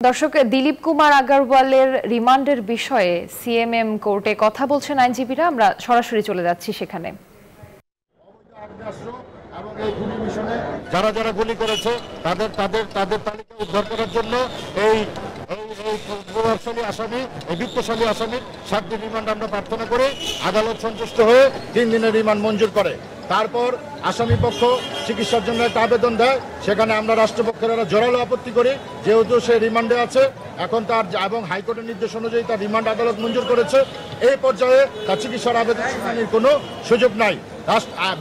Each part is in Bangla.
দর্শক, দিলীপ কুমার আগারওয়ালের রিমান্ডের বিষয়ে সিএমএম কোর্টে কথা বলছেন আইনজীবীরা। আমরা সরাসরি চলে যাচ্ছি সেখানে। যারা যারা গুলি করেছে তাদের তাদের তাদের তালিকা উদ্ধার করার জন্য এই প্রভাবশালী আসামি, এই বিত্তশালী আসামির 7 দিন রিমান্ড আমরা প্রার্থনা করে আদালত সন্তুষ্ট হয়ে 3 দিনের রিমান্ড মঞ্জুর করে। তারপর আসামি পক্ষ চিকিৎসার জন্য একটা আবেদন দেয়, সেখানে আমরা রাষ্ট্রপক্ষের জোরালো আপত্তি করি, যেহেতু সে রিমান্ডে আছে এখন তার এবং হাইকোর্টের নির্দেশ অনুযায়ী তার রিমান্ড আদালত মঞ্জুর করেছে। এই পর্যায়ে তার চিকিৎসার আবেদন শুনানির কোনো সুযোগ নাই।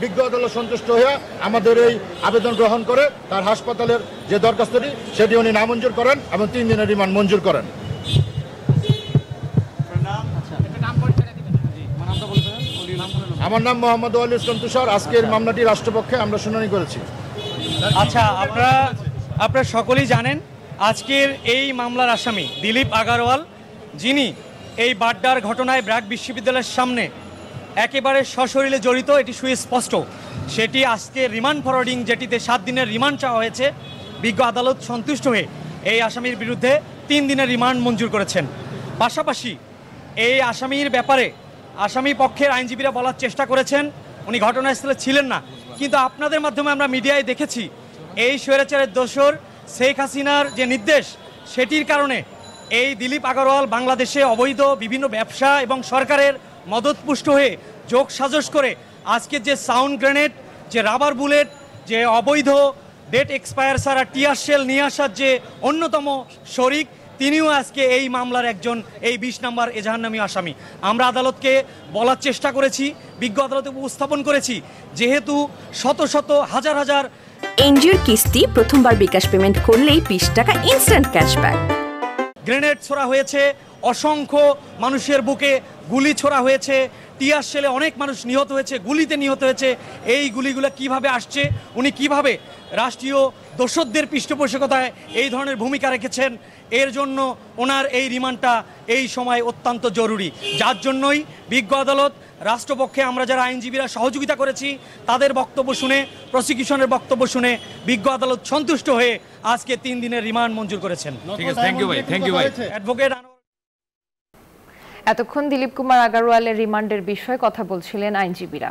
বিজ্ঞ আদালত সন্তুষ্ট হয়ে আমাদের এই আবেদন গ্রহণ করে তার হাসপাতালের যে দরখাস্তটি সেটি উনি নামঞ্জুর করেন এবং 3 দিনের রিমান্ড মঞ্জুর করেন। আমার নাম মোহাম্মদ ওয়ালি ইসলাম তুষার। আজকের মামলাটি রাষ্ট্রপক্ষে আমরা শুনানি করেছি। আচ্ছা, আপনারা সকলেই জানেন আজকের এই মামলার আসামি দিলীপ আগারওয়াল, যিনি এই বাড্ডার ঘটনায় ব্র্যাক বিশ্ববিদ্যালয়ের সামনে একেবারে সশরীরে জড়িত, এটি সুস্পষ্ট। সেটি আজকে রিমান্ড ফরওয়ার্ডিং, যেটিতে 7 দিনের রিমান্ড চাওয়া হয়েছে, বিজ্ঞ আদালত সন্তুষ্ট হয়ে এই আসামির বিরুদ্ধে 3 দিনের রিমান্ড মঞ্জুর করেছেন। পাশাপাশি এই আসামির ব্যাপারে আসামি পক্ষের আইনজীবীরা বলার চেষ্টা করেছেন উনি ঘটনাস্থলে ছিলেন না, কিন্তু আপনাদের মাধ্যমে আমরা মিডিয়ায় দেখেছি এই স্বৈরাচারের দোসর শেখ হাসিনার যে নির্দেশ, সেটির কারণে এই দিলীপ আগারওয়াল বাংলাদেশে অবৈধ বিভিন্ন ব্যবসা এবং সরকারের মদতপুষ্ট হয়ে যোগ সাজস করে আজকে যে সাউন্ড গ্রেনেড, যে রাবার বুলেট, যে অবৈধ ডেট এক্সপায়ার ছাড়া টিয়ার শেল নিয়ে আসার যে অন্যতম শরিক, তিনিও আজকে এই মামলার একজন এই 20 নম্বর এজাহারনামী আসামি। আমরা আদালতকে বলার চেষ্টা করেছি, বিজ্ঞ আদালতে উপস্থাপন করেছি, যেহেতু শত শত হাজার হাজার এনজিওর কিস্তি প্রথমবার বিকাশ পেমেন্ট করলেই 20 টাকা ইনস্ট্যান্ট ক্যাশব্যাক। গ্রেনেড ছোড়া হয়েছে, অসংখ্য মানুষের বুকে গুলি ছোড়া হয়েছে, টিয়ার শেলে অনেক মানুষ নিহত হয়েছে, গুলিতে নিহত হয়েছে। এই গুলিগুলো কিভাবে আসছে, উনি কিভাবে রাষ্ট্রীয় দোসরদের পৃষ্ঠপোষকতায় এই ধরনের ভূমিকা রেখেছেন, এর জন্য ওনার এই রিমান্ডটা এই সময় অত্যন্ত জরুরি। যার জন্যই বিজ্ঞ আদালত, রাষ্ট্রপক্ষে আমরা যারা আইনজীবীরা সহযোগিতা করেছি তাদের বক্তব্য শুনে, প্রসিকিউশনের বক্তব্য শুনে বিজ্ঞ আদালত সন্তুষ্ট হয়ে আজকে 3 দিনের রিমান্ড মঞ্জুর করেছেন। অ্যাডভোকেট এতক্ষণ দিলীপ কুমার আগারওয়ালের রিমান্ডের বিষয়ে কথা বলছিলেন আইনজীবীরা।